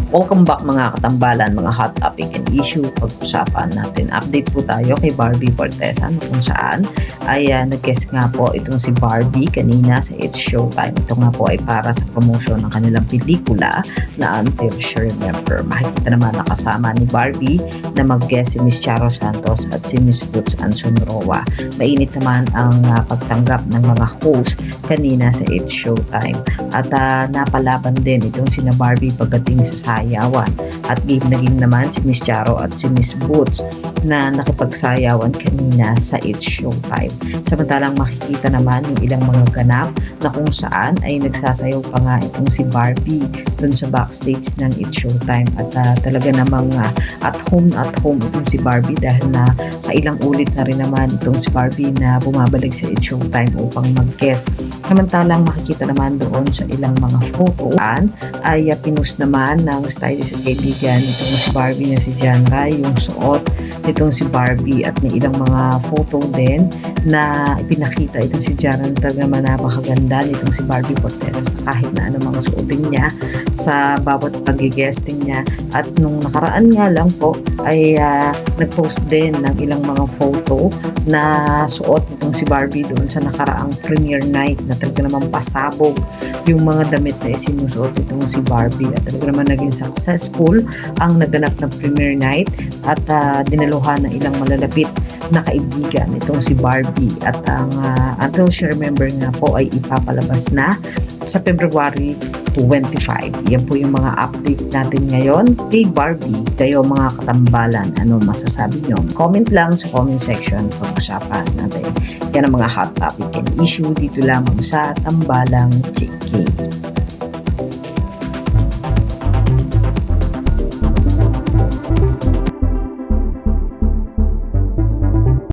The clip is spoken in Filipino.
Welcome back mga katambalan, mga hot topic and issue. Pag-usapan natin. Update po tayo kay Barbie Fortesa kung saan ay nag-guest nga po itong si Barbie kanina sa It's Showtime. Ito nga po ay para sa promotion ng kanilang pelikula na Until She Remember. Makikita naman nakasama ni Barbie na mag-guest si Miss Charo Santos at si Miss Boots Anson Roa. Mainit naman ang pagtanggap ng mga host kanina sa It's Showtime. At napalaban din itong sina Barbie pagdating sa sayawan. At naging naman si Miss Charo at si Miss Boots na nakipagsayawan kanina sa It's Showtime. Samantalang makikita naman yung ilang mga ganap na kung saan ay nagsasayaw pa nga itong si Barbie dun sa backstage ng It's Showtime. At talaga namang at home itong si Barbie dahil na kailang ulit na rin naman itong si Barbie na bumabalik sa It's Showtime upang mag-guest. Samantalang makikita naman doon sa ilang mga photoan ay pinost naman ng stylist at kaibigan itong si Barbie na si Jan Rai yung suot nitong si Barbie at may ilang mga photo din na ipinakita itong si Jan na talaga naman napakaganda nitong si Barbie Fortesa sa kahit na ano mga suotin niya sa bawat pag-guesting niya. At nung nakaraan nga lang po ay nag-post din ng ilang mga photo na suot nitong si Barbie doon sa nakaraang premiere night na talaga naman pasabog yung mga damit na isinusuot itong si Barbie at talaga naman naging successful ang naganap ng premiere night at dinaluhan ng ilang malalapit na kaibigan itong si Barbie at ang Until She Remember nga po ay ipapalabas na sa February 25. Yan po yung mga update natin ngayon kay Barbie. Kayo mga katambalan, ano masasabi nyo? Comment lang sa comment section pag-usapan natin. Yan ang mga hot topic and issue dito lamang sa Tambalang JK.